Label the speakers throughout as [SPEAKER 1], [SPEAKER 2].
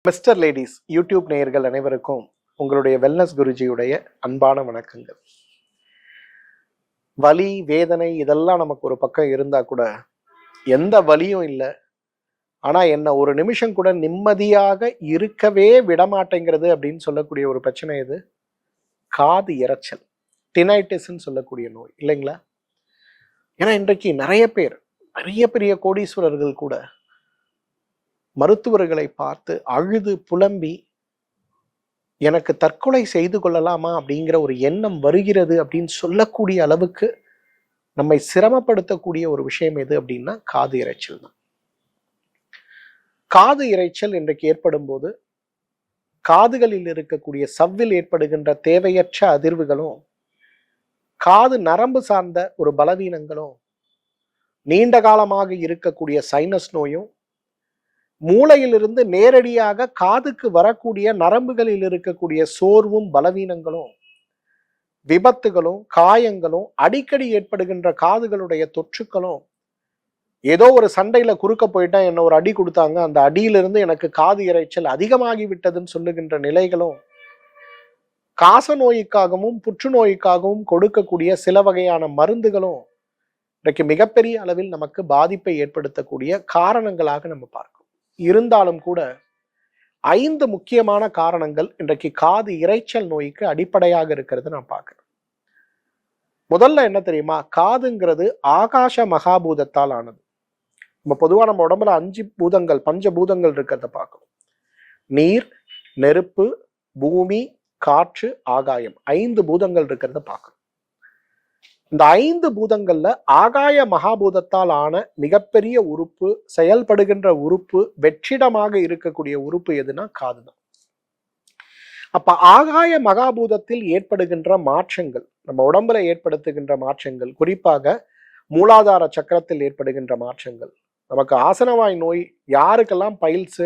[SPEAKER 1] Mister ladies YouTube நேயர்கள் அனைவருக்கும் உங்களுடைய வெல்னஸ் குருஜியுடைய அன்பான வணக்கங்கள். வலி வேதனை இதெல்லாம் நமக்கு ஒரு பக்கம் இருந்தா கூட எந்த வலியும் இல்லை, ஆனா என்ன ஒரு நிமிஷம் கூட நிம்மதியாக இருக்கவே விடமாட்டேங்கிறது அப்படின்னு சொல்லக்கூடிய ஒரு பிரச்சனை இது காது இரைச்சல், டினைட்டிஸ்ன்னு சொல்லக்கூடிய நோய் இல்லைங்களா? ஏன்னா இன்றைக்கு நிறைய பேர் பெரிய பெரிய கோடீஸ்வரர்கள் கூட மருத்துவர்களை பார்த்து அழுது புலம்பி எனக்கு தற்கொலை செய்து கொள்ளலாமா அப்படிங்கிற ஒரு எண்ணம் வருகிறது அப்படின்னு சொல்லக்கூடிய அளவுக்கு நம்மை சிரமப்படுத்தக்கூடிய ஒரு விஷயம் எது அப்படின்னா காது இரைச்சல் தான். காது இரைச்சல் இன்றைக்கு ஏற்படும் போது காதுகளில் இருக்கக்கூடிய சவ்வில் ஏற்படுகின்ற தேவையற்ற அதிர்வுகளும், காது நரம்பு சார்ந்த ஒரு பலவீனங்களும், நீண்ட காலமாக இருக்கக்கூடிய சைனஸ் நோயும், மூளையிலிருந்து நேரடியாக காதுக்கு வரக்கூடிய நரம்புகளில் இருக்கக்கூடிய சோர்வும் பலவீனங்களும், விபத்துகளும் காயங்களும், அடிக்கடி ஏற்படுகின்ற காதுகளுடைய தொற்றுக்களும், ஏதோ ஒரு சண்டையில குறுக்க போயிட்டா என்ன ஒரு அடி கொடுத்தாங்க, அந்த அடியிலிருந்து எனக்கு காது இரைச்சல் அதிகமாகி விட்டதுன்னு சொல்லுகின்ற நிலைகளும், காச நோய்க்காகவும் புற்றுநோய்க்காகவும் கொடுக்கக்கூடிய சில வகையான மருந்துகளும் இன்றைக்கு மிகப்பெரிய அளவில் நமக்கு பாதிப்பை ஏற்படுத்தக்கூடிய காரணங்களாக நம்ம பார்க்கிறோம். இருந்தாலும் கூட 5 முக்கியமான காரணங்கள் இன்றைக்கு காது இரைச்சல் நோய்க்கு அடிப்படையாக இருக்கிறது நான் பார்க்கிறேன். முதல்ல என்ன தெரியுமா? காதுங்கிறது ஆகாச மகாபூதத்தால் ஆனது. நம்ம பொதுவா நம்ம உடம்புல 5 பூதங்கள், பஞ்சபூதங்கள் இருக்கிறத பார்க்கணும். நீர், நெருப்பு, பூமி, காற்று, ஆகாயம், 5 பூதங்கள் இருக்கிறத பார்க்கணும். இந்த 5 பூதங்கள்ல ஆகாய மகாபூதத்தால் ஆன மிகப்பெரிய உறுப்பு, செயல்படுகின்ற உறுப்பு, வெற்றிடமாக இருக்கக்கூடிய உறுப்பு எதுனா காதுதான். அப்ப ஆகாய மகாபூதத்தில் ஏற்படுகின்ற மாற்றங்கள், நம்ம உடம்புல ஏற்படுத்துகின்ற மாற்றங்கள், குறிப்பாக மூலாதார சக்கரத்தில் ஏற்படுகின்ற மாற்றங்கள், நமக்கு ஆசனவாய் நோய் யாருக்கெல்லாம் பைல்ஸ்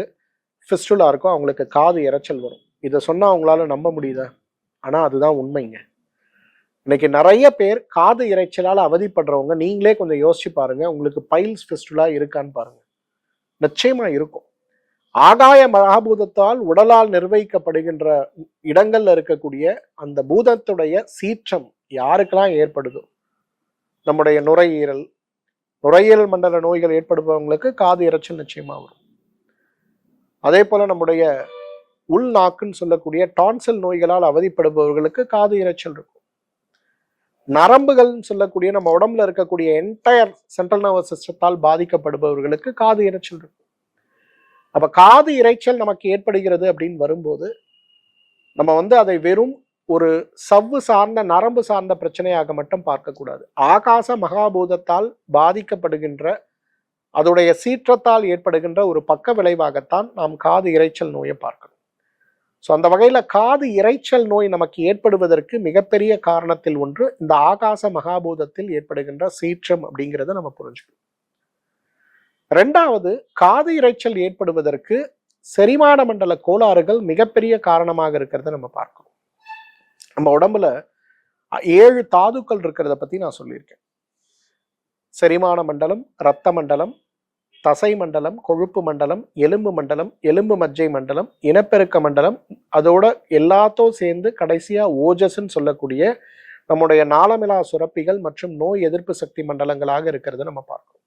[SPEAKER 1] ஃபிஸ்டுலா இருக்கோ அவங்களுக்கு காது இரைச்சல் வரும். இதை சொன்னா அவங்களால நம்ப முடியுதா? ஆனா அதுதான் உண்மைங்க. இன்னைக்கு நிறைய பேர் காது இரைச்சலால் அவதிப்படுறவங்க, நீங்களே கொஞ்சம் யோசிச்சு பாருங்க, உங்களுக்கு பைல்ஸ் ஃபிஸ்டுலா இருக்கான்னு பாருங்க. நிச்சயமா இருக்கும். ஆகாய மகாபூதத்தால் உடலால் நிர்வகிக்கப்படுகின்ற இடங்கள்ல இருக்கக்கூடிய அந்த பூதத்துடைய சீற்றம் யாருக்கெல்லாம் ஏற்படுதோ, நம்முடைய நுரையீரல் மண்டல நோய்கள் ஏற்படுபவங்களுக்கு காது இரைச்சல் நிச்சயமா வரும். அதே போல நம்முடைய உள்நாக்குன்னு சொல்லக்கூடிய டான்சில் நோய்களால் அவதிப்படுபவர்களுக்கு காது இரைச்சல் இருக்கும். நரம்புகள் சொல்லக்கூடிய நம்ம உடம்புல இருக்கக்கூடிய என்டையர் சென்ட்ரல் நர்வஸ் சிஸ்டத்தால் பாதிக்கப்படுபவர்களுக்கு காது இரைச்சல் இருக்கும். அப்ப காது இரைச்சல் நமக்கு ஏற்படுகிறது அப்படின்னு வரும்போது நம்ம அதை வெறும் ஒரு சவ்வு சார்ந்த நரம்பு சார்ந்த பிரச்சனையாக மட்டும் பார்க்கக்கூடாது. ஆகாச மகாபூதத்தால் பாதிக்கப்படுகின்ற, அதோடைய சீற்றத்தால் ஏற்படுகின்ற ஒரு பக்க விளைவாகத்தான் நாம் காது இரைச்சல் நோயை பார்க்கணும். ஸோ அந்த வகையில் காது இரைச்சல் நோய் நமக்கு ஏற்படுவதற்கு மிகப்பெரிய காரணத்தில் ஒன்று இந்த ஆகாச மகாபூதத்தில் ஏற்படுகின்ற சீற்றம் அப்படிங்கிறத நம்ம புரிஞ்சுக்கணும். 2வது, காது இரைச்சல் ஏற்படுவதற்கு செரிமான மண்டல கோளாறுகள் மிகப்பெரிய காரணமாக இருக்கிறத நம்ம பார்க்கணும். நம்ம உடம்புல 7 தாதுக்கள் இருக்கிறத பத்தி நான் சொல்லியிருக்கேன். செரிமான மண்டலம், இரத்த மண்டலம், தசை மண்டலம், கொழுப்பு மண்டலம், எலும்பு மண்டலம், எலும்பு மஜ்ஜை மண்டலம், இனப்பெருக்க மண்டலம், அதோட எல்லாத்தோ சேர்ந்து கடைசியா ஓஜஸ்ன்னு சொல்லக்கூடிய நம்முடைய நாளமிலா சுரப்பிகள் மற்றும் நோய் எதிர்ப்பு சக்தி மண்டலங்களாக இருக்கிறத நம்ம பார்க்கணும்.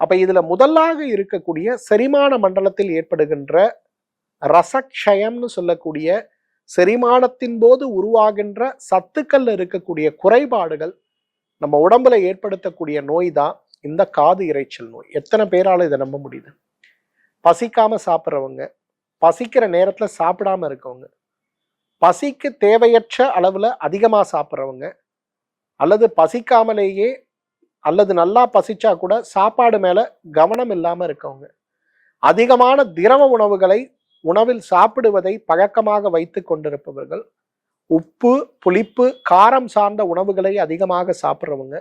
[SPEAKER 1] அப்ப இதுல முதலாக இருக்கக்கூடிய செரிமான மண்டலத்தில் ஏற்படுகின்ற ரசக்ஷயம்னு சொல்லக்கூடிய செரிமானத்தின் போது உருவாகின்ற சத்துக்கள்ல இருக்கக்கூடிய குறைபாடுகள் நம்ம உடம்புல ஏற்படுத்தக்கூடிய நோய் தான் இந்த காது இரைச்சல் நோய். எத்தனை பேரால இதை நம்ப முடியுது? பசிக்காம சாப்பிட்றவங்க, பசிக்கிற நேரத்துல சாப்பிடாம இருக்கவங்க, பசிக்கு தேவையற்ற அளவுல அதிகமா சாப்பிட்றவங்க, அல்லது பசிக்காமலேயே அல்லது நல்லா பசிச்சா கூட சாப்பாடு மேல கவனம் இல்லாம இருக்கவங்க, அதிகமான திரவ உணவுகளை உணவில் சாப்பிடுவதை பழக்கமாக வைத்து கொண்டிருப்பவர்கள், உப்பு புளிப்பு காரம் சார்ந்த உணவுகளை அதிகமாக சாப்பிட்றவங்க,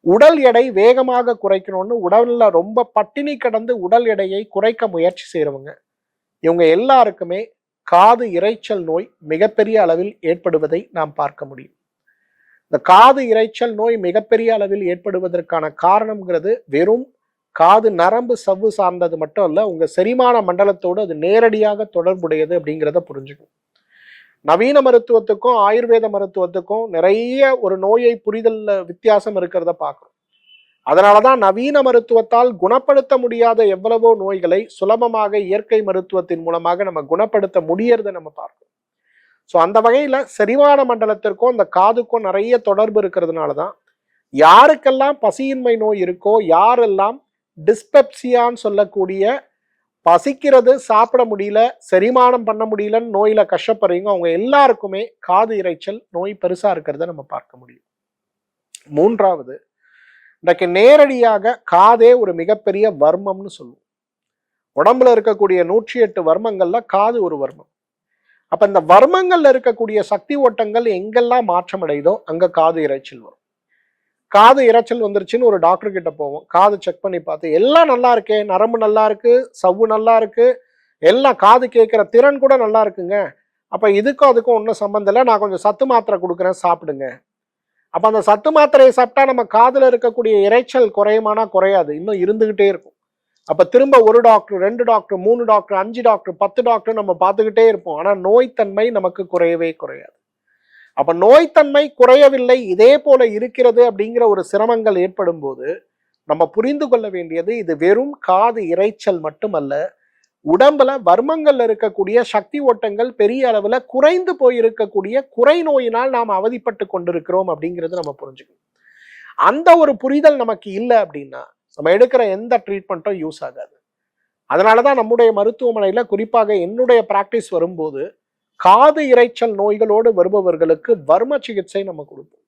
[SPEAKER 1] உடல் எடை வேகமாக குறைக்கணும்னு உடல்ல ரொம்ப பட்டினி கடந்து உடல் எடையை குறைக்க முயற்சி செய்யறவங்க, இவங்க எல்லாருக்குமே காது இரைச்சல் நோய் மிகப்பெரிய அளவில் ஏற்படுவதை நாம் பார்க்க முடியும். இந்த காது இரைச்சல் நோய் மிகப்பெரிய அளவில் ஏற்படுவதற்கான காரணம்ங்கிறது வெறும் காது நரம்பு சவ்வு சார்ந்தது மட்டும் இல்ல, உங்க செரிமான மண்டலத்தோடு அது நேரடியாக தொடர்புடையது அப்படிங்கிறத புரிஞ்சுக்கணும். நவீன மருத்துவத்துக்கும் ஆயுர்வேத மருத்துவத்துக்கும் நிறைய ஒரு நோயை புரிதல்ல வித்தியாசம் இருக்கிறத பார்க்கணும். அதனாலதான் நவீன மருத்துவத்தால் குணப்படுத்த முடியாத எவ்வளவோ நோய்களை சுலபமாக இயற்கை மருத்துவத்தின் மூலமாக நம்ம குணப்படுத்த முடியறத நம்ம பார்க்கணும். ஸோ அந்த வகையில செரிமான மண்டலத்திற்கும் அந்த காதுக்கும் நிறைய தொடர்பு இருக்கிறதுனாலதான் யாருக்கெல்லாம் பசியின்மை நோய் இருக்கோ, யாரெல்லாம் டிஸ்பெப்சியான்னு சொல்லக்கூடிய பசிக்கிறது, சாப்பிட முடியல, செரிமானம் பண்ண முடியலன்னு நோயில கஷ்டப்படுறீங்க, அவங்க எல்லாருக்குமே காது இரைச்சல் நோய் பெருசா இருக்கிறத நம்ம பார்க்க முடியும். மூன்றாவது, இன்றைக்கு நேரடியாக காதே ஒரு மிகப்பெரிய வர்மம்னு சொல்லுவோம். உடம்புல இருக்கக்கூடிய 108 வர்மங்கள்ல காது ஒரு வர்மம். அப்ப இந்த வர்மங்கள்ல இருக்கக்கூடிய சக்தி ஓட்டங்கள் எங்கெல்லாம் மாற்றம் அடையுதோ அங்க காது இரைச்சல் வரும். காது இரைச்சல் வந்துருச்சுன்னு ஒரு டாக்டர் கிட்ட போவோம். காது செக் பண்ணி பார்த்து எல்லாம் நல்லா இருக்கே, நரம்பு நல்லா இருக்கு, சவ்வு நல்லா இருக்கு, எல்லாம் காது கேட்கிற திறன் கூட நல்லா இருக்குங்க. அப்ப இதுக்கும் அதுக்கும் ஒன்றும் சம்பந்தம் இல்லை, நான் கொஞ்சம் சத்து மாத்திரை கொடுக்குறேன், சாப்பிடுங்க. அப்ப அந்த சத்து மாத்திரையை சாப்பிட்டா நம்ம காதுல இருக்கக்கூடிய இரைச்சல் குறையுமானா குறையாது, இன்னும் இருந்துகிட்டே இருக்கும். அப்ப திரும்ப ஒரு doctor, 2 doctor, 3 doctor, 5 doctor, 10 doctor நம்ம பார்த்துக்கிட்டே இருப்போம். ஆனா நோய்த்தன்மை நமக்கு குறையவே குறையாது. அப்ப நோய்த்தன்மை குறையவில்லை, இதே போல இருக்கிறது அப்படிங்கிற ஒரு சிரமங்கள் ஏற்படும் போது நம்ம புரிந்து கொள்ள வேண்டியது, இது வெறும் காது இரைச்சல் மட்டுமல்ல, உடம்புல வர்மங்கள்ல இருக்கக்கூடிய சக்தி ஓட்டங்கள் பெரிய அளவுல குறைந்து போயிருக்கக்கூடிய குறை நோயினால் நாம் அவதிப்பட்டு கொண்டிருக்கிறோம் அப்படிங்கிறது நம்ம புரிஞ்சுக்கணும். அந்த ஒரு புரிதல் நமக்கு இல்லை அப்படின்னா நம்ம எடுக்கிற எந்த ட்ரீட்மெண்ட்டும் யூஸ் ஆகாது. அதனாலதான் நம்முடைய மருத்துவமனையில, குறிப்பாக என்னுடைய பிராக்டிஸ் வரும்போது, காது இரைச்சல் நோய்களோடு வருபவர்களுக்கு வர்ம சிகிச்சை நம்ம கொடுப்போம்.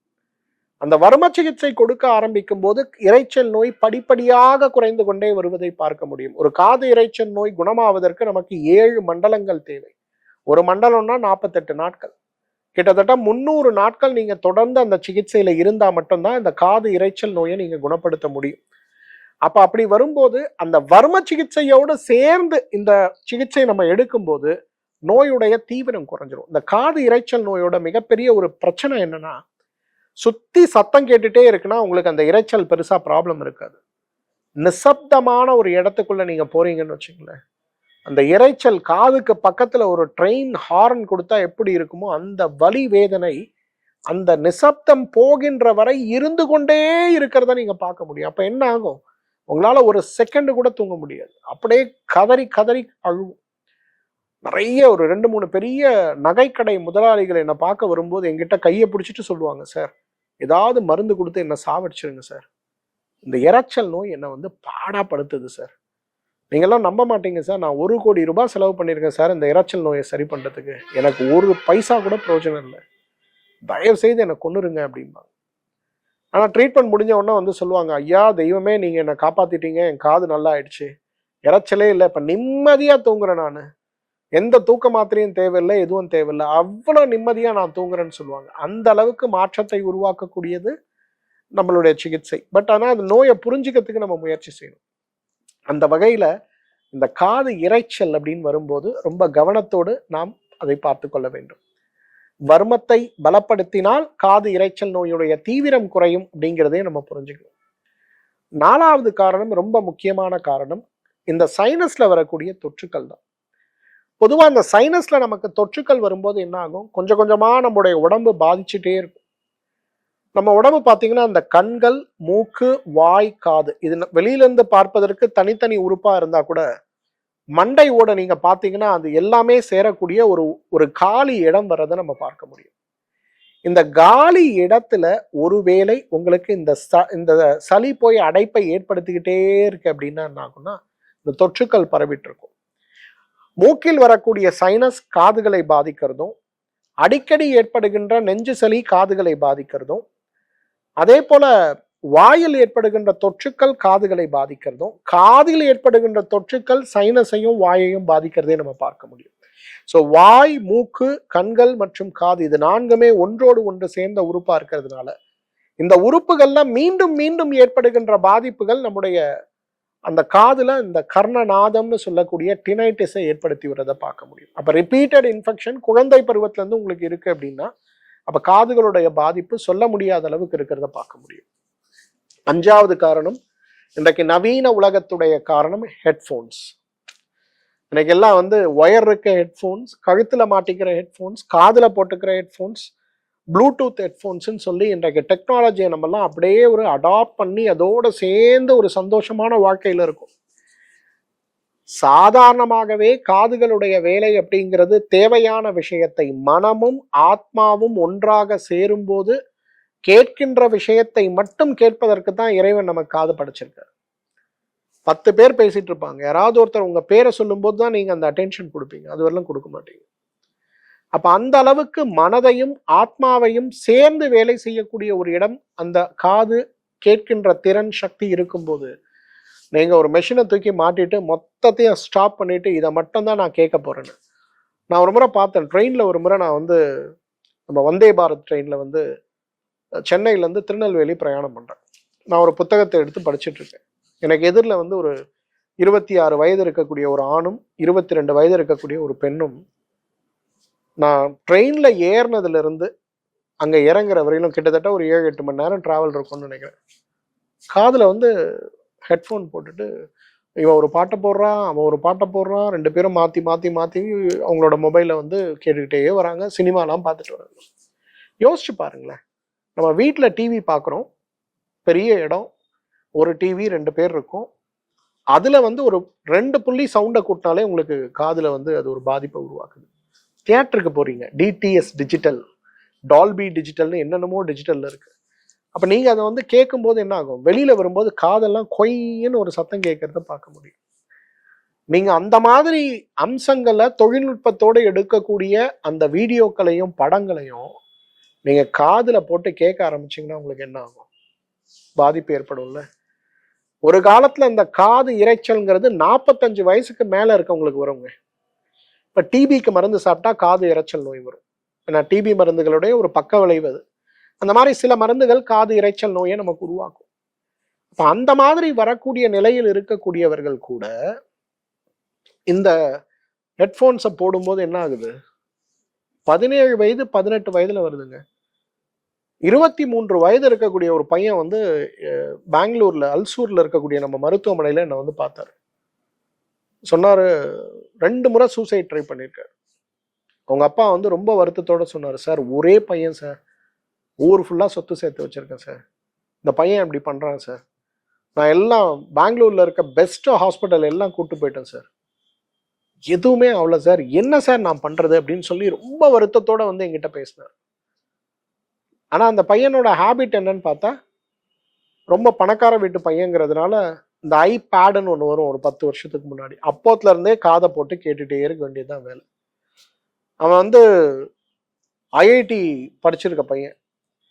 [SPEAKER 1] அந்த வர்ம சிகிச்சை கொடுக்க ஆரம்பிக்கும் போது இரைச்சல் நோய் படிப்படியாக குறைந்து கொண்டே வருவதை பார்க்க முடியும். ஒரு காது இரைச்சல் நோய் குணமாவதற்கு நமக்கு 7 மண்டலங்கள் தேவை. ஒரு மண்டலம்னா 48 நாட்கள், கிட்டத்தட்ட 300 நாட்கள் நீங்க தொடர்ந்து அந்த சிகிச்சையில இருந்தா மட்டும்தான் இந்த காது இரைச்சல் நோயை நீங்க குணப்படுத்த முடியும். அப்ப அப்படி வரும்போது அந்த வர்ம சிகிச்சையோடு சேர்ந்து இந்த சிகிச்சை நம்ம எடுக்கும்போது நோயுடைய தீவிரம் குறைஞ்சிரும். இந்த காது இரைச்சல் நோயோட மிகப்பெரிய ஒரு பிரச்சனை என்னன்னா, சுத்தி சத்தம் கேட்டுட்டே இருக்குன்னா உங்களுக்கு அந்த இரைச்சல் பெருசா ப்ராப்ளம் இருக்காது. நிசப்தமான ஒரு இடத்துக்குள்ள நீங்க போறீங்கன்னு வச்சுங்களேன், அந்த இரைச்சல் காதுக்கு பக்கத்துல ஒரு ட்ரெயின் ஹார்ன் கொடுத்தா எப்படி இருக்குமோ அந்த வலி வேதனை அந்த நிசப்தம் போகின்ற வரை இருந்து கொண்டே இருக்கிறத நீங்க பார்க்க முடியும். அப்ப என்ன ஆகும், உங்களால ஒரு செகண்ட் கூட தூங்க முடியாது, அப்படியே கதறி கதறி அழுவும். நிறைய ஒரு 2-3 பெரிய நகைக்கடை முதலாளிகள் என்னை பார்க்க வரும்போது என்கிட்ட கையை பிடிச்சிட்டு சொல்லுவாங்க, சார் ஏதாவது மருந்து கொடுத்து என்னை சாவடிச்சிருங்க சார், இந்த இரைச்சல் நோய் என்னை வந்து பாடாப்படுத்துது சார், நீங்கெல்லாம் நம்ப மாட்டீங்க சார், நான் 1 கோடி ரூபாய் செலவு பண்ணியிருக்கேன் சார் இந்த இரைச்சல் நோயை சரி பண்ணுறதுக்கு, எனக்கு ஒரு பைசா கூட பிரயோஜனம் இல்லை, தயவு செய்து என்னை கொன்னுருங்க அப்படிம்பாங்க. ஆனால் ட்ரீட்மெண்ட் முடிஞ்ச உடனே வந்து சொல்லுவாங்க, ஐயா தெய்வமே நீங்கள் என்னை காப்பாற்றிட்டீங்க, என் காது நல்லா ஆயிடுச்சு, இரைச்சலே இல்லை, இப்போ நிம்மதியாக தூங்குறேன், நான் எந்த தூக்க மாத்திரையும் தேவையில்லை, எதுவும் தேவையில்லை, அவ்வளோ நிம்மதியாக நான் தூங்குறேன்னு சொல்லுவாங்க. அந்த அளவுக்கு மாற்றத்தை உருவாக்கக்கூடியது நம்மளுடைய சிகிச்சை. பட் ஆனால் அந்த நோயை புரிஞ்சுக்கிறதுக்கு நம்ம முயற்சி செய்யணும். அந்த வகையில் இந்த காது இரைச்சல் அப்படின்னு வரும்போது ரொம்ப கவனத்தோடு நாம் அதை பார்த்து கொள்ள வேண்டும். வர்மத்தை பலப்படுத்தினால் காது இரைச்சல் நோயுடைய தீவிரம் குறையும் அப்படிங்கிறதே நம்ம புரிஞ்சுக்கணும். 4வது காரணம், ரொம்ப முக்கியமான காரணம், இந்த சைனஸ்ல வரக்கூடிய தொற்றுக்கள் தான். பொதுவாக அந்த சைனஸ்ல நமக்கு தொற்றுக்கள் வரும்போது என்ன ஆகும், கொஞ்சம் கொஞ்சமா நம்முடைய உடம்பு பாதிச்சுட்டே இருக்கும். நம்ம உடம்பு பார்த்தீங்கன்னா அந்த கண்கள், மூக்கு, வாய், காது, இது வெளியிலிருந்து பார்ப்பதற்கு தனித்தனி உறுப்பா இருந்தா கூட மண்டை ஓட நீங்க பார்த்தீங்கன்னா அது எல்லாமே சேரக்கூடிய ஒரு காலி இடம் வர்றதை நம்ம பார்க்க முடியும். இந்த காலி இடத்துல ஒருவேளை உங்களுக்கு இந்த சளி போய் அடைப்பை ஏற்படுத்திக்கிட்டே இருக்கு அப்படின்னா என்ன ஆகும்னா, இந்த தொற்றுக்கள் பரவிட்டு இருக்கும். மூக்கில் வரக்கூடிய சைனஸ் காதுகளை பாதிக்கிறதும், அடிக்கடி ஏற்படுகின்ற நெஞ்சு சளி காதுகளை பாதிக்கிறதும், அதே போல வாயில் ஏற்படுகின்ற தொற்றுக்கள் காதுகளை பாதிக்கிறதும், காதில் ஏற்படுகின்ற தொற்றுக்கள் சைனஸையும் வாயையும் பாதிக்கிறதே நம்ம பார்க்க முடியும். ஸோ வாய், மூக்கு, கண்கள் மற்றும் காது, இது 4மே ஒன்றோடு ஒன்று சேர்ந்த உறுப்பா இருக்கிறதுனால இந்த உறுப்புகள்ல மீண்டும் மீண்டும் ஏற்படுகின்ற பாதிப்புகள் நம்முடைய அந்த காதுல இந்த கர்ணநாதம்னு சொல்லக்கூடிய டினைட்டிஸை ஏற்படுத்தி விடுறதை பார்க்க முடியும். அப்ப ரிப்பீட்டட் இன்ஃபெக்ஷன் குழந்தை பருவத்துல இருந்து உங்களுக்கு இருக்கு அப்படின்னா அப்ப காதுகளுடைய பாதிப்பு சொல்ல முடியாத அளவுக்கு இருக்கிறத பார்க்க முடியும். 5வது காரணம், இன்றைக்கு நவீன உலகத்துடைய காரணம் ஹெட்ஃபோன்ஸ். இன்னைக்கு எல்லாம் வந்து ஒயர் இருக்க ஹெட்ஃபோன்ஸ், கழுத்துல மாட்டிக்கிற ஹெட்ஃபோன்ஸ், காதுல போட்டுக்கிற ஹெட்ஃபோன்ஸ், ப்ளூடூத் ஹெட்ஃபோன்ஸ்ன்னு சொல்லி இன்றைக்கு டெக்னாலஜியை நம்மலாம் அப்படியே ஒரு அடாப்ட் பண்ணி அதோட சேர்ந்து ஒரு சந்தோஷமான வாழ்க்கையில இருக்கும். சாதாரணமாகவே காதுகளுடைய வேலை அப்படிங்கிறது தேவையான விஷயத்தை மனமும் ஆத்மாவும் ஒன்றாக சேரும்போது கேட்கின்ற விஷயத்தை மட்டும் கேட்பதற்கு தான் இறைவன் நமக்கு காது படைச்சிருக்காரு. 10 பேர் பேசிட்டு இருப்பாங்க, யாராவது ஒருத்தர் உங்க பேரை சொல்லும் போது தான் நீங்க அந்த அட்டென்ஷன் கொடுப்பீங்க, அது வரலாம் கொடுக்க மாட்டீங்க. அப்ப அந்த அளவுக்கு மனதையும் ஆத்மாவையும் சேர்ந்து வேலை செய்யக்கூடிய ஒரு இடம் அந்த காது, கேட்கின்ற திறன் சக்தி இருக்கும்போது நீங்க ஒரு மெஷினை தூக்கி மாட்டிட்டு மொத்தத்தையும் ஸ்டாப் பண்ணிட்டு இதை மட்டும் தான் நான் கேட்க போறேன்னு. நான் ஒரு முறை பார்த்தேன் ட்ரெயின்ல, ஒரு முறை நான் வந்து நம்ம வந்தே பாரத் ட்ரெயின்ல வந்து சென்னையிலேருந்து திருநெல்வேலி பிரயாணம் பண்றேன். நான் ஒரு புத்தகத்தை எடுத்து படிச்சுட்டு இருக்கேன். எனக்கு எதிரில் வந்து ஒரு 26 வயது இருக்கக்கூடிய ஒரு ஆணும் 22 வயது இருக்கக்கூடிய ஒரு பெண்ணும், நான் ட்ரெயின்ல ஏறினதுல இருந்து அங்க இறங்குற வரையிலும் கிட்டத்தட்ட ஒரு 7-8 மணி நேரம் டிராவல் இருக்கும்னு நினைக்கிறேன். காதுல வந்து ஹெட்ஃபோன் போட்டுட்டு இவன் ஒரு பாட்டை போடுறான், அவன் ஒரு பாட்டை போடுறான், 2 பேரும் மாத்தி மாத்தி மாத்தி அவங்களோட மொபைலை வந்து கேட்டுக்கிட்டே வராங்க, சினிமாலாம் பார்த்துட்டு வராங்க. யோசிச்சு பாருங்களேன், நம்ம வீட்டில் டிவி பார்க்குறோம், பெரிய இடம், ஒரு டிவி 2 பேர் இருக்கும், அதில் வந்து ஒரு 2 புள்ளி சவுண்டை கூட்டினாலே உங்களுக்கு காதில் வந்து அது ஒரு பாதிப்பை உருவாக்குது. தியேட்டருக்கு போகிறீங்க, டிடிஎஸ் டிஜிட்டல், டால்பி டிஜிட்டல்னு என்னென்னமோ டிஜிட்டலில் இருக்குது. அப்போ நீங்கள் அதை வந்து கேட்கும்போது என்ன ஆகும், வெளியில் வரும்போது காதெல்லாம் கொய்ன்னு ஒரு சத்தம் கேட்கறத பார்க்க முடியும். நீங்கள் அந்த மாதிரி அம்சங்களை தொழில்நுட்பத்தோடு எடுக்கக்கூடிய அந்த வீடியோக்களையும் படங்களையும் நீங்கள் காதில் போட்டு கேட்க ஆரம்பிச்சிங்கன்னா உங்களுக்கு என்ன ஆகும், பாதிப்பு ஏற்படும்ல. ஒரு காலத்தில் இந்த காது இரைச்சல்ங்கிறது 45 வயசுக்கு மேலே இருக்கவங்களுக்கு வருங்க. இப்போ டிபிக்கு மருந்து சாப்பிட்டா காது இரைச்சல் நோய் வரும். ஏன்னா டிபி மருந்துகளுடைய ஒரு பக்க விளைவு அது. அந்த மாதிரி சில மருந்துகள் காது இரைச்சல் நோயை நமக்கு உருவாக்கும். அப்போ அந்த மாதிரி வரக்கூடிய நிலையில் இருக்கக்கூடியவர்கள் கூட இந்த ஹெட்ஃபோன்ஸை போடும்போது என்ன ஆகுது, 17 வயது 18 வயதுல வருதுங்க. 23 வயது இருக்கக்கூடிய ஒரு பையன் வந்து பெங்களூர்ல அல்சூர்ல இருக்கக்கூடிய நம்ம மருத்துவமனையில என்னை வந்து பார்த்தாரு. சொன்னாரு 2 முறை சூசைட் ட்ரை பண்ணியிருக்காரு. அவங்க அப்பா வந்து ரொம்ப வருத்தத்தோட சொன்னாரு, சார் ஒரே பையன் சார், ஊர் ஃபுல்லா சொத்து சேர்த்து வச்சிருக்கேன் சார், இந்த பையன் இப்படி பண்றான் சார், நான் எல்லாம் பெங்களூர்ல இருக்க பெஸ்ட் ஹாஸ்பிட்டல் எல்லாம் கூட்டு போயிட்டேன் சார், எதுவுமே அவ்வளோ சார், என்ன சார் நான் பண்றது அப்படின்னு சொல்லி ரொம்ப வருத்தத்தோட வந்து என்கிட்ட பேசினார். ஆனா அந்த பையனோட ஹேபிட் என்னன்னு பார்த்தா, ரொம்ப பணக்கார வீட்டு பையங்கிறதுனால இந்த ஐபேடுன்னு ஒன்று வரும் ஒரு 10 வருஷத்துக்கு முன்னாடி, அப்போத்துல இருந்தே காதை போட்டு கேட்டுட்டே இருக்க வேண்டியதுதான் வேலை. அவன் வந்து ஐஐடி படிச்சிருக்க பையன்.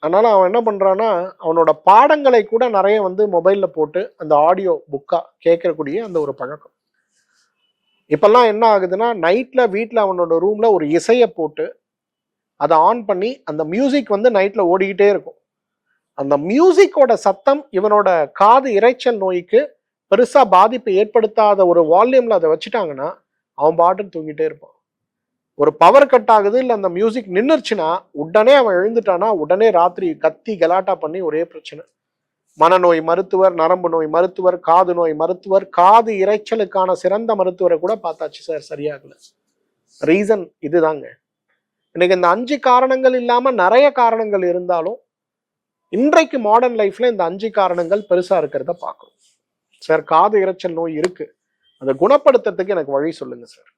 [SPEAKER 1] அதனால அவன் என்ன பண்றான்னா, அவனோட பாடங்களை கூட நிறைய வந்து மொபைல்ல போட்டு அந்த ஆடியோ புக்கா கேட்கக்கூடிய அந்த ஒரு பழக்கம். இப்பெல்லாம் என்ன ஆகுதுன்னா, நைட்ல வீட்டில் அவனோட ரூம்ல ஒரு இசையை போட்டு அதை ஆன் பண்ணி அந்த மியூசிக் வந்து நைட்ல ஓடிக்கிட்டே இருக்கும். அந்த மியூசிக்கோட சத்தம் இவனோட காது இரைச்சல் நோய்க்கு பெருசா பாதிப்பு ஏற்படுத்தாத ஒரு வால்யூம்ல அதை வச்சுட்டாங்கன்னா அவன் பாட்டுன்னு தூங்கிட்டே இருப்பான். ஒரு பவர் கட் ஆகுது, இல்லை அந்த மியூசிக் நின்றுச்சுன்னா உடனே அவன் எழுந்துட்டானா உடனே ராத்திரி கத்தி கலாட்டா பண்ணி ஒரே பிரச்சனை. மனநோய் மருத்துவர், நரம்பு நோய் மருத்துவர், காது நோய் மருத்துவர், காது இரைச்சலுக்கான சிறந்த மருத்துவரை கூட பார்த்தாச்சு சார், சரியாகல. ரீசன் இதுதாங்க. இன்னைக்கு இந்த 5 காரணங்கள் இல்லாம நிறைய காரணங்கள் இருந்தாலும் இன்றைக்கு மாடர்ன் லைஃப்ல இந்த 5 காரணங்கள் பெருசா இருக்கிறத பார்க்கணும். சார் காது இரைச்சல் நோய் இருக்கு, அதை குணப்படுத்துறதுக்கு எனக்கு வழி சொல்லுங்க சார்.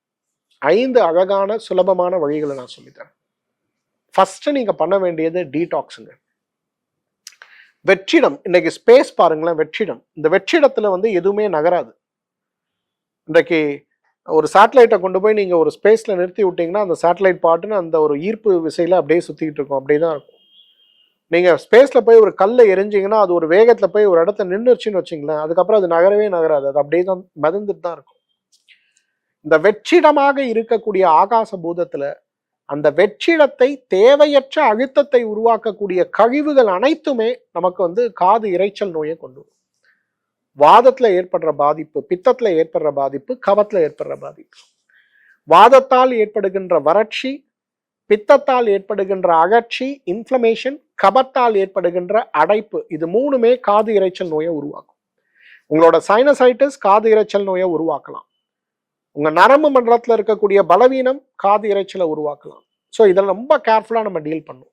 [SPEAKER 1] 5 அழகான சுலபமான வழிகளை நான் சொல்லித்தரேன். ஃபர்ஸ்ட் நீங்க பண்ண வேண்டியது டீடாக்ஸுங்க. வெற்றிடம், இன்னைக்கு ஸ்பேஸ் பாருங்களேன், வெற்றிடம், இந்த வெற்றிடத்துல வந்து எதுவுமே நகராது. இன்றைக்கு ஒரு சேட்டலைட்டை கொண்டு போய் நீங்க ஒரு ஸ்பேஸ்ல நிறுத்தி விட்டீங்கன்னா அந்த சேட்டலைட் பாட்டுன்னு அந்த ஒரு ஈர்ப்பு விசையில அப்படியே சுத்திக்கிட்டு இருக்கும், அப்படியே தான் இருக்கும். நீங்க ஸ்பேஸ்ல போய் ஒரு கல்லை எரிஞ்சிங்கன்னா அது ஒரு வேகத்துல போய் ஒரு இடத்த நின்றுச்சுன்னு வச்சுங்களேன், அதுக்கப்புறம் அது நகரவே நகராது, அது அப்படியே தான் மிதந்துட்டு தான் இருக்கும். இந்த வெற்றிடமாக இருக்கக்கூடிய ஆகாச பூதத்துல அந்த வெற்றிடத்தை தேவையற்ற அழுத்தத்தை உருவாக்கக்கூடிய கழிவுகள் அனைத்துமே நமக்கு வந்து காது இரைச்சல் நோயை கொண்டு வரும். வாதத்துல ஏற்படுற பாதிப்பு, பித்தத்துல ஏற்படுற பாதிப்பு, கபத்துல ஏற்படுற பாதிப்பு. வாதத்தால் ஏற்படுகின்ற வறட்சி, பித்தத்தால் ஏற்படுகின்ற அகற்சி இன்ஃப்ளமேஷன், கபத்தால் ஏற்படுகின்ற அடைப்பு, இது 3மே காது இரைச்சல் நோயை உருவாக்கும். உங்களோட சைனசைட்டிஸ் காது இரைச்சல் நோயை உருவாக்கலாம். உங்க நரம்பு மண்டலத்தில் இருக்கக்கூடிய பலவீனம் காது இரைச்சலை உருவாக்கலாம். ஸோ இதில் ரொம்ப கேர்ஃபுல்லாக நம்ம டீல் பண்ணும்.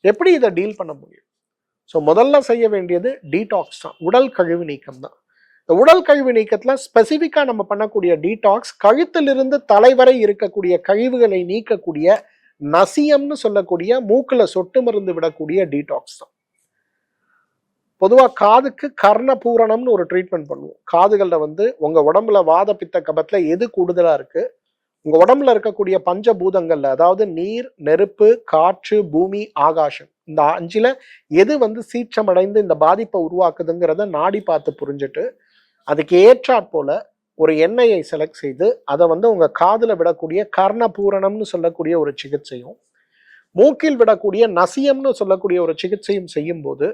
[SPEAKER 1] எப்படி இதை டீல் பண்ண முடியும்? ஸோ முதல்ல செய்ய வேண்டியது டீடாக்ஸ் தான், உடல் கழிவு நீக்கம் தான். இந்த உடல் கழிவு நீக்கத்தில் ஸ்பெசிஃபிக்காக நம்ம பண்ணக்கூடிய டீடாக்ஸ் கழுத்திலிருந்து தலைவரை இருக்கக்கூடிய கழிவுகளை நீக்கக்கூடிய நசியம்னு சொல்லக்கூடிய மூக்கில் சொட்டு மருந்து விடக்கூடிய டீடாக்ஸ் தான். பொதுவாக காதுக்கு கர்ணபூரணம்னு ஒரு ட்ரீட்மெண்ட் பண்ணுவோம். காதுகளில் உங்கள் உடம்புல வாத பித்த கபத்தில் எது கூடுதலாக இருக்குது, உங்கள் உடம்புல இருக்கக்கூடிய பஞ்சபூதங்கள்ல, அதாவது நீர், நெருப்பு, காற்று, பூமி, ஆகாசம், இந்த 5ல் எது சீற்றமடைந்து இந்த பாதிப்பை உருவாக்குதுங்கிறத நாடி பார்த்து புரிஞ்சுட்டு அதுக்கு ஏற்றாற் போல ஒரு எண்ணெயை செலக்ட் செய்து அதை உங்கள் காதில் விடக்கூடிய கர்ணபூரணம்னு சொல்லக்கூடிய ஒரு சிகிச்சையும், மூக்கில் விடக்கூடிய நசியம்னு சொல்லக்கூடிய ஒரு சிகிச்சையும் செய்யும் போது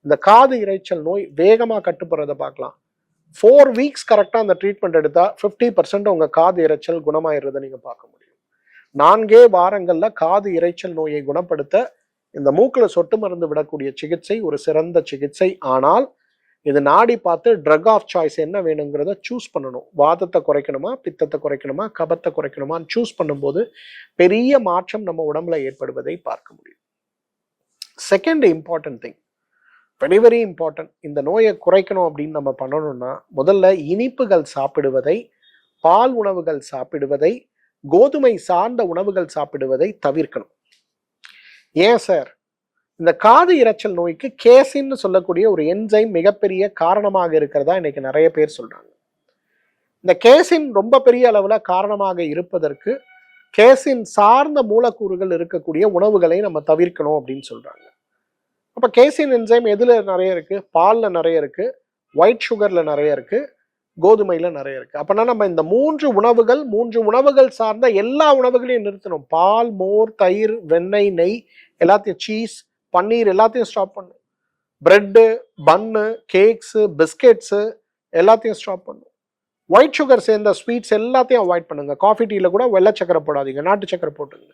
[SPEAKER 1] இந்த காது இரைச்சல் நோய் வேகமாக கட்டுப்படுறதை பார்க்கலாம். 4 வீக்ஸ் கரெக்டாக அந்த ட்ரீட்மெண்ட் எடுத்தால் 50% உங்கள் காது இரைச்சல் குணமாயிடுறதை நீங்கள் பார்க்க முடியும். 4 வாரங்களில் காது இரைச்சல் நோயை குணப்படுத்த இந்த மூக்கில் சொட்டு மருந்து விடக்கூடிய சிகிச்சை ஒரு சிறந்த சிகிச்சை. ஆனால் இது நாடி பார்த்து ட்ரக் ஆஃப் சாய்ஸ் என்ன வேணுங்கிறத சூஸ் பண்ணணும். வாதத்தை குறைக்கணுமா, பித்தத்தை குறைக்கணுமா, கபத்தை குறைக்கணுமான்னு சூஸ் பண்ணும்போது பெரிய மாற்றம் நம்ம உடம்புல ஏற்படுவதை பார்க்க முடியும். Second important thing, very very important, இந்த நோயை குறைக்கணும் அப்படின்னு நம்ம பண்ணணும்னா முதல்ல இனிப்புகள் சாப்பிடுவதை, பால் உணவுகள் சாப்பிடுவதை, கோதுமை சார்ந்த உணவுகள் சாப்பிடுவதை தவிர்க்கணும். ஏன் சார்? இந்த காது இரைச்சல் நோய்க்கு கேசின்னு சொல்லக்கூடிய ஒரு என்சைம் மிகப்பெரிய காரணமாக இருக்கிறதா இன்னைக்கு நிறைய பேர் சொல்றாங்க. இந்த கேசின் ரொம்ப பெரிய அளவுல காரணமாக இருப்பதற்கு கேசின் சார்ந்த மூலக்கூறுகள் இருக்கக்கூடிய உணவுகளை நம்ம தவிர்க்கணும் அப்படின்னு சொல்றாங்க. அப்போ கேசின் என்சைம் எதில் நிறைய இருக்குது? பாலில் நிறைய இருக்குது, ஒயிட் சுகரில் நிறைய இருக்குது, கோதுமையில் நிறைய இருக்குது. அப்போனா நம்ம இந்த 3 உணவுகள் சார்ந்த எல்லா உணவுகளையும் நிறுத்தணும். பால், மோர், தயிர், வெண்ணெய், நெய் எல்லாத்தையும், சீஸ், பன்னீர் எல்லாத்தையும் ஸ்டாப் பண்ணணும். பிரெட்டு, பன்னு, கேக்ஸு, பிஸ்கெட்ஸு எல்லாத்தையும் ஸ்டாப் பண்ணணும். ஒயிட் சுகர் சேர்ந்த ஸ்வீட்ஸ் எல்லாத்தையும் அவாய்ட் பண்ணுங்கள். காஃபி டீயில் கூட வெள்ளை சக்கரை போடாதீங்க, நாட்டு சக்கரை போட்டுங்க.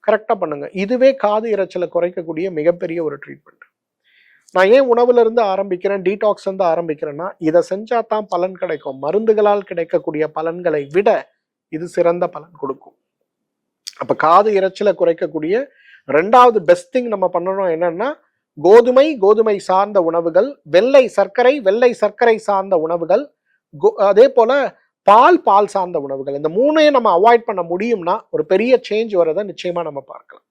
[SPEAKER 1] கரெக்டாக பண்ணுங்க. இதுவே காது இரைச்சலை குறைக்கக்கூடிய மிகப்பெரிய ஒரு ட்ரீட்மெண்ட். நான் ஏன் உணவுல இருந்து ஆரம்பிக்கிறேன், டீடாக்ஸ் இருந்து ஆரம்பிக்கிறேன்னா இதை செஞ்சா தான் பலன் கிடைக்கும். மருந்துகளால் கிடைக்கக்கூடிய பலன்களை விட இது சிறந்த பலன் கொடுக்கும். அப்ப காது இரைச்சலை குறைக்கக்கூடிய 2வது பெஸ்ட் திங் நம்ம பண்ணணும் என்னன்னா கோதுமை சார்ந்த உணவுகள், வெள்ளை சர்க்கரை சார்ந்த உணவுகள், அதே போல பால் சார்ந்த உணவுகள். இந்த 3ஐயும் நம்ம அவாய்ட் பண்ண முடியும்னா ஒரு பெரிய சேஞ்ச் வரதை நிச்சயமா நம்ம பார்க்கலாம்.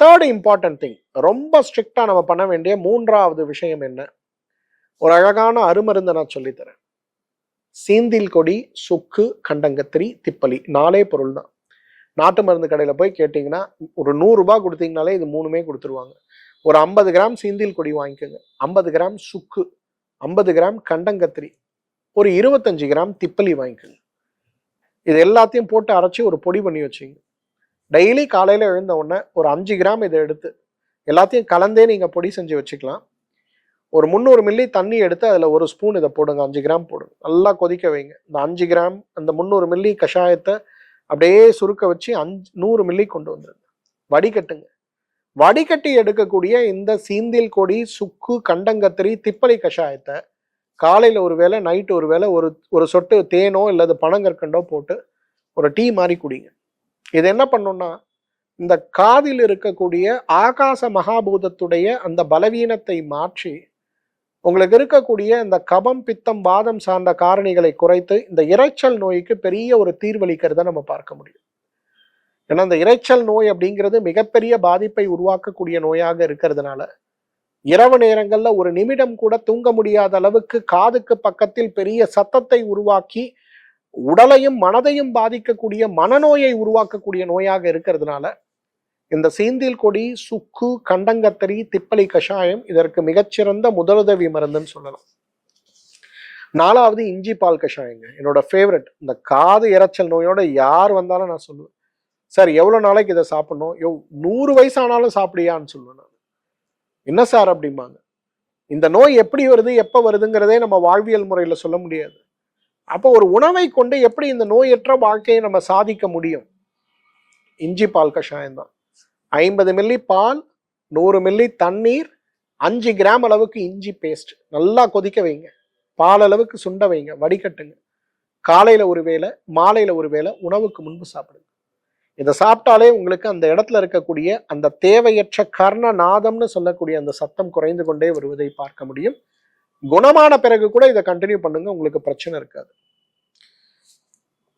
[SPEAKER 1] தேர்ட் இம்பார்ட்டன்ட் திங், ரொம்ப ஸ்ட்ரிக்டா நம்ம பண்ண வேண்டிய 3வது விஷயம் என்ன? ஒரு அழகான அருமருந்தை நான் சொல்லித்தரேன். சீந்தில் கொடி, சுக்கு, கண்டங்கத்திரி, திப்பலி 4 பொருள் தான். நாட்டு மருந்து கடையில் போய் கேட்டிங்கன்னா ஒரு 100 ரூபாய் கொடுத்தீங்கனாலே இது 3மே கொடுத்துருவாங்க. ஒரு 50 கிராம் சீந்தில் கொடி வாங்கிக்கோங்க, 50 கிராம் சுக்கு, 50 கிராம் கண்டங்கத்திரி, ஒரு 25 கிராம் திப்பலி வாங்கிக்கோங்க. இது எல்லாத்தையும் போட்டு அரைச்சி ஒரு பொடி பண்ணி வச்சுங்க. டெய்லி காலையில் எழுந்த உடனே ஒரு 5 கிராம் இதை எடுத்து எல்லாத்தையும் கலந்தே நீங்கள் பொடி செஞ்சு வச்சுக்கலாம். ஒரு 300 மில்லி தண்ணி எடுத்து அதில் 1 ஸ்பூன் இதை போடுங்க, 5 கிராம் போடுங்க, நல்லா கொதிக்க வைங்க. இந்த 5 கிராம் அந்த 300 மில்லி கஷாயத்தை அப்படியே சுருக்க வச்சு 100 மில்லி கொண்டு வந்துடுங்க. வடிகட்டுங்க. வடிகட்டி எடுக்கக்கூடிய இந்த சீந்தில் கொடி, சுக்கு, கண்டங்கத்திரி, திப்பலி கஷாயத்தை காலையில் ஒரு வேளை, நைட்டு ஒரு வேளை ஒரு சொட்டு தேனோ இல்லது பனங்கற்கண்டோ போட்டு ஒரு டீ மாதிரி குடிங்க. இது என்ன பண்ணும்னா இந்த காதில் இருக்கக்கூடிய ஆகாச மகாபூதத்துடைய அந்த பலவீனத்தை மாற்றி உங்களுக்கு இருக்கக்கூடிய இந்த கபம், பித்தம், வாதம் சார்ந்த காரணிகளை குறைத்து இந்த இரைச்சல் நோய்க்கு பெரிய ஒரு தீர்வளிக்கிறத நம்ம பார்க்க முடியும். ஏன்னா இந்த இரைச்சல் நோய் அப்படிங்கிறது மிகப்பெரிய பாதிப்பை உருவாக்கக்கூடிய நோயாக இருக்கிறதுனால இரவு நேரங்கள்ல ஒரு நிமிடம் கூட தூங்க முடியாத அளவுக்கு காதுக்கு பக்கத்தில் பெரிய சத்தத்தை உருவாக்கி உடலையும் மனதையும் பாதிக்கக்கூடிய மனநோயை உருவாக்கக்கூடிய நோயாக இருக்கிறதுனால இந்த சீந்தில் கொடி, சுக்கு, கண்டங்கத்திரி, திப்பலி கஷாயம் இதற்கு மிகச்சிறந்த முதலுதவி மருந்துன்னு சொல்லலாம். 4வது இஞ்சி பால் கஷாயங்க, என்னோட ஃபேவரட். இந்த காது இரைச்சல் நோயோட யார் வந்தாலும் நான் சொல்லுவேன், சார் எவ்வளோ நாளைக்கு இதை சாப்பிடணும்? 100 வயசானாலும் சாப்பிடியான்னு சொல்லுவேன் நான். என்ன சார் அப்படிம்பாங்க. இந்த நோய் எப்படி வருது, எப்போ வருதுங்கிறதே நம்ம வாழ்வியல் முறையில் சொல்ல முடியாது. அப்போ ஒரு உணவை கொண்டு எப்படி இந்த நோயற்ற வாழ்க்கையை நம்ம சாதிக்க முடியும்? இஞ்சி பால் கஷாயம் தான். 50 மில்லி பால், 100 மில்லி தண்ணீர், 5 கிராம் அளவுக்கு இஞ்சி பேஸ்ட் நல்லா கொதிக்க வைங்க. பால் அளவுக்கு சுண்ட வைங்க, வடிகட்டுங்க. காலையில ஒரு வேளை, மாலையில ஒரு வேளை உணவுக்கு முன்பு சாப்பிடுங்க. இதை சாப்பிட்டாலே உங்களுக்கு அந்த இடத்துல இருக்கக்கூடிய அந்த தேவையற்ற கர்ண நாதம்னு சொல்லக்கூடிய அந்த சத்தம் குறைந்து கொண்டே வருவதை பார்க்க முடியும். குணமான பிறகு கூட இதை கண்டினியூ பண்ணுங்க, உங்களுக்கு பிரச்சனை இருக்காது.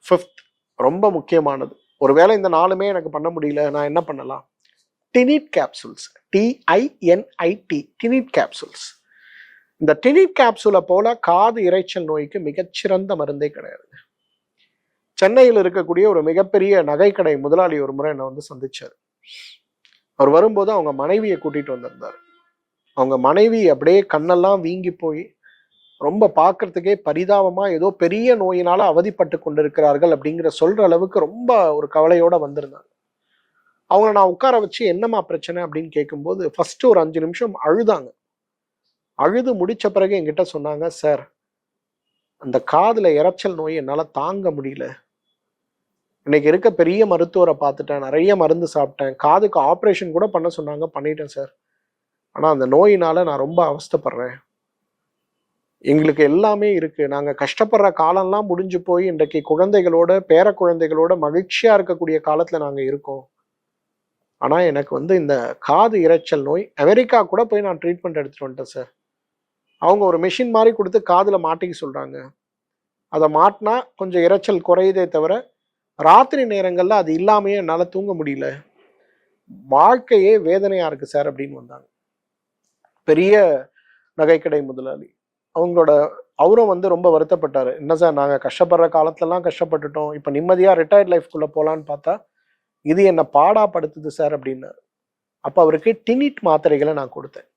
[SPEAKER 1] 5th ரொம்ப முக்கியமானது. ஒருவேளை இந்த 4மே எனக்கு பண்ண முடியல, நான் என்ன பண்ணலாம்? டினிட் கேப்சூல்ஸ், TINIT, டினிட் கேப்சூல்ஸ். இந்த டினிட் கேப்சூலை போல காது இரைச்சல் நோய்க்கு மிகச்சிறந்த மருந்தே கிடையாது. சென்னையில் இருக்கக்கூடிய ஒரு மிகப்பெரிய நகைக்கடை முதலாளி ஒரு முறை என்னை வந்து சந்திச்சார். அவர் வரும்போது அவங்க மனைவியை கூட்டிட்டு வந்திருந்தார். அவங்க மனைவி அப்படியே கண்ணெல்லாம் வீங்கி போய் ரொம்ப பார்க்கறதுக்கே பரிதாபமா ஏதோ பெரிய நோயினால அவதிப்பட்டு கொண்டிருக்கிறார்கள் அப்படிங்கிற சொல்ற அளவுக்கு ரொம்ப ஒரு கவலையோட வந்திருந்தாங்க. அவங்கள நான் உட்கார வச்சு என்னம்மா பிரச்சனை அப்படின்னு கேட்கும்போது ஃபர்ஸ்ட் ஒரு 5 நிமிஷம் அழுதாங்க. அழுது முடிச்ச பிறகு என்கிட்ட சொன்னாங்க, சார் அந்த காதுல இரைச்சல் நோய் என்னால தாங்க முடியல. இன்னைக்கு இருக்க பெரிய மருத்துவரை பார்த்துட்டேன், நிறைய மருந்து சாப்பிட்டேன், காதுக்கு ஆப்ரேஷன் கூட பண்ண சொன்னாங்க, பண்ணிட்டேன் சார். ஆனா அந்த நோயினால நான் ரொம்ப அவஸ்தைப்படுறேன். எங்களுக்கு எல்லாமே இருக்கு, நாங்க கஷ்டப்படுற காலம்லாம் முடிஞ்சு போய் இன்றைக்கு குழந்தைகளோட பேர குழந்தைகளோட மகிழ்ச்சியா இருக்கக்கூடிய காலத்துல நாங்க இருக்கோம். ஆனா எனக்கு வந்து இந்த காது இரைச்சல் நோய், அமெரிக்கா கூட போய் நான் ட்ரீட்மெண்ட் எடுத்துட்டு வந்துட்டேன் சார். அவங்க ஒரு மிஷின் மாதிரி கொடுத்து காதுல மாட்டிக்க சொல்றாங்க. அதை மாட்டினா கொஞ்சம் இரைச்சல் குறையுதே தவிர ராத்திரி நேரங்கள்ல அது இல்லாமையே என்னால தூங்க முடியல, வாழ்க்கையே வேதனையா இருக்கு சார் அப்படின்னு வந்தாங்க. பெரிய நகைக்கடை முதலாளி. அவரும் வந்து ரொம்ப வருத்தப்பட்டாரு. என்ன சார், நாங்க கஷ்டப்படுற காலத்துலலாம் கஷ்டப்பட்டுட்டோம், இப்ப நிம்மதியா ரிட்டையர்ட் லைஃப்குள்ள போலான்னு பார்த்தா இது என்ன பாடாப்படுத்துது சார் அப்படின்னாரு. அப்ப அவருக்கு டினிட் மாத்திரைகளை நான் கொடுத்தேன்.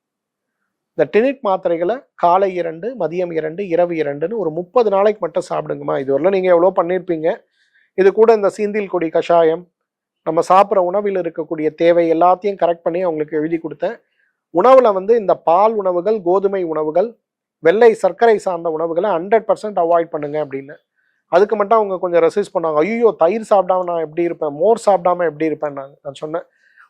[SPEAKER 1] இந்த டினிட் மாத்திரைகளை காலை 2, மதியம் 2, இரவு 2ன்னு ஒரு 30 நாளைக்கு மட்டும் சாப்பிடுங்கம்மா. இதுவரையிலும் நீங்க எவ்வளோ பண்ணியிருப்பீங்க. இது கூட இந்த சீந்தில் கொடி கஷாயம், நம்ம சாப்பிட்ற உணவில் இருக்கக்கூடிய தேவை எல்லாத்தையும் கரெக்ட் பண்ணி அவங்களுக்கு எழுதி கொடுத்தேன். உணவுல வந்து இந்த பால் உணவுகள், கோதுமை உணவுகள், வெள்ளை சர்க்கரை சார்ந்த உணவுகளை 100% அவாய்ட் பண்ணுங்க அப்படின்னு. அதுக்கு மட்டும் அவங்க கொஞ்சம் ரெசிஸ்ட் பண்ணாங்க. ஐயோ, தயிர் சாப்பிடாம நான் எப்படி இருப்பேன், மோர் சாப்பிடாம எப்படி இருப்பேன். நான் சொன்னேன்,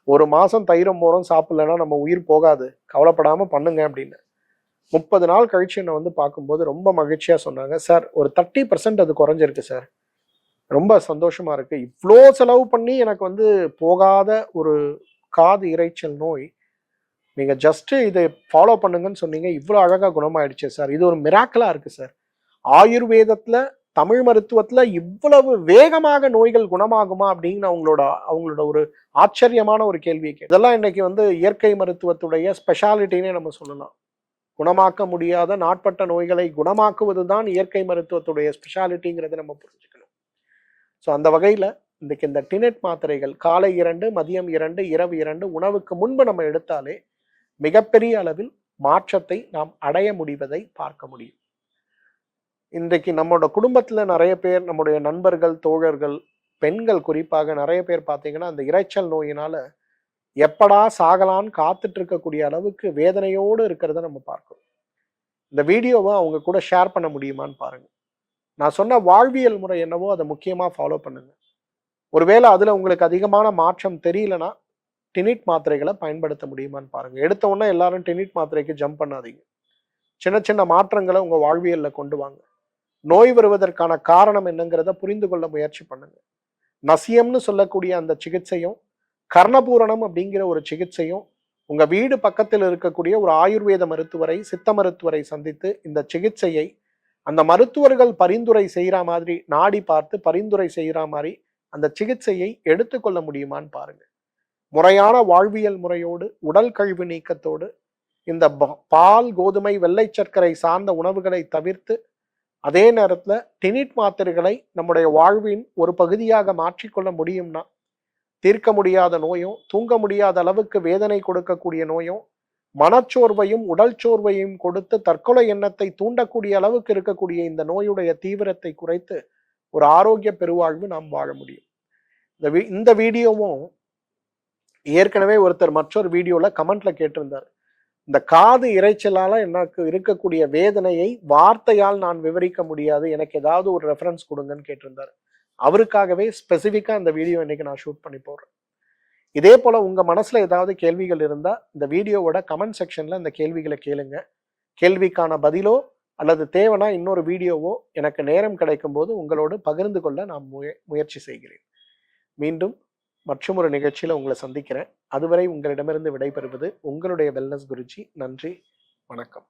[SPEAKER 1] 1 மாசம் தயிரும் மோரும் சாப்பிடலன்னா நம்ம உயிர் போகாது, கவலைப்படாம பண்ணுங்க அப்படின்னு. 30 நாள் கழிச்சு என்னை வந்து பார்க்கும்போது ரொம்ப மகிழ்ச்சியா சொன்னாங்க, சார் ஒரு 30% அது குறைஞ்சிருக்கு சார், ரொம்ப சந்தோஷமா இருக்கு. இவ்வளோ செலவு பண்ணி எனக்கு வந்து போகாத ஒரு காது இரைச்சல் நோய், நீங்க ஜஸ்ட் இதை ஃபாலோ பண்ணுங்கன்னு சொன்னீங்க, இவ்வளோ அழகா குணமாயிடுச்சு சார். இது ஒரு மிராக்கிளா இருக்கு சார். ஆயுர்வேதத்துல, தமிழ் மருத்துவத்துல இவ்வளவு வேகமாக நோய்கள் குணமாகுமா அப்படின்னு அவங்களோட ஒரு ஆச்சரியமான ஒரு கேள்வியை கேட்டு. இதெல்லாம் இன்னைக்கு வந்து இயற்கை மருத்துவத்துடைய ஸ்பெஷாலிட்டினே நம்ம சொல்லலாம். குணமாக்க முடியாத நாட்பட்ட நோய்களை குணமாக்குவதுதான் இயற்கை மருத்துவத்துடைய ஸ்பெஷாலிட்டிங்கிறத நம்ம புரிஞ்சுக்கணும். ஸோ அந்த வகையில இன்னைக்கு இந்த டினெட் மாத்திரைகள் காலை 2, மதியம் 2, இரவு 2 உணவுக்கு முன்பு நம்ம எடுத்தாலே மிகப்பெரிய அளவில் மாற்றத்தை நாம் அடைய முடிவதை பார்க்க முடியும். இன்றைக்கு நம்மளோட குடும்பத்துல நிறைய பேர், நம்முடைய நண்பர்கள், தோழர்கள், பெண்கள் குறிப்பாக நிறைய பேர் பார்த்தீங்கன்னா அந்த இரைச்சல் நோயினால எப்படா சாகலான்னு காத்துட்டு இருக்கக்கூடிய அளவுக்கு வேதனையோடு இருக்கிறத நம்ம பார்க்கிறோம். இந்த வீடியோவை அவங்க கூட ஷேர் பண்ண முடியுமான்னு பாருங்க. நான் சொன்ன வாழ்வியல் முறை என்னவோ அதை முக்கியமா ஃபாலோ பண்ணுங்க. ஒருவேளை அதுல உங்களுக்கு அதிகமான மாற்றம் தெரியலனா டினிட் மாத்திரைகளை பயன்படுத்த முடியுமான்னு பாருங்க. எடுத்த உடனே எல்லாரும் டினிட் மாத்திரைக்கு ஜம்ப் பண்ணாதீங்க. சின்ன சின்ன மாற்றங்களை உங்க வாழ்வியல்ல கொண்டு வாங்க. நோய் வருவதற்கான காரணம் என்னங்கிறத புரிந்து கொள்ள முயற்சி பண்ணுங்க. நசியம்னு சொல்லக்கூடிய அந்த சிகிச்சையும், கர்ணபூரணம் அப்படிங்கிற ஒரு சிகிச்சையும், உங்க வீடு பக்கத்தில் இருக்கக்கூடிய ஒரு ஆயுர்வேத மருத்துவரை, சித்த மருத்துவரை சந்தித்து இந்த சிகிச்சையை அந்த மருத்துவர்கள் பரிந்துரை செய்யற மாதிரி நாடி பார்த்து பரிந்துரை செய்யற மாதிரி அந்த சிகிச்சையை எடுத்துக்கொள்ள முடியுமான்னு பாருங்க. முறையான வாழ்வியல் முறையோடு, உடல் கழிவு நீக்கத்தோடு, இந்த பால், கோதுமை, வெள்ளை சர்க்கரை சார்ந்த உணவுகளை தவிர்த்து அதே நேரத்துல டினிட் மாத்திரைகளை நம்முடைய வாழ்வின் ஒரு பகுதியாக மாற்றிக்கொள்ள முடியும்னா, தீர்க்க முடியாத நோயும், தூங்க முடியாத அளவுக்கு வேதனை கொடுக்கக்கூடிய நோயும், மனச்சோர்வையும் உடல் சோர்வையும் கொடுத்து தற்கொலை எண்ணத்தை தூண்டக்கூடிய அளவுக்கு இருக்கக்கூடிய இந்த நோயுடைய தீவிரத்தை குறைத்து ஒரு ஆரோக்கிய பெருவாழ்வு நாம் வாழ முடியும். இந்த வீடியோவும் ஏற்கனவே ஒருத்தர் மற்றொரு வீடியோல கமெண்ட்ல கேட்டிருந்தார், இந்த காது இரைச்சலால எனக்கு இருக்கக்கூடிய வேதனையை வார்த்தையால் நான் விவரிக்க முடியாது, எனக்கு ஏதாவது ஒரு ரெஃபரன்ஸ் கொடுங்கன்னு கேட்டிருந்தார். அவருக்காகவே ஸ்பெசிஃபிக்கா இந்த வீடியோ இன்னைக்கு நான் ஷூட் பண்ணி போடுறேன். இதே போல உங்க மனசுல ஏதாவது கேள்விகள் இருந்தா இந்த வீடியோவோட கமெண்ட் செக்ஷன்ல இந்த கேள்விகளை கேளுங்க. கேள்விக்கான பதிலோ அல்லது தேவைன்னா இன்னொரு வீடியோவோ எனக்கு நேரம் கிடைக்கும் போது உங்களோடு பகிர்ந்து கொள்ள நான் முயற்சி செய்கிறேன். மீண்டும் மற்றொரு நிகழ்ச்சியில உங்களை சந்திக்கிறேன். அதுவரை உங்களிடமிருந்து விடைபெறுவது உங்களுடைய வெல்னஸ் குருஜி. நன்றி, வணக்கம்.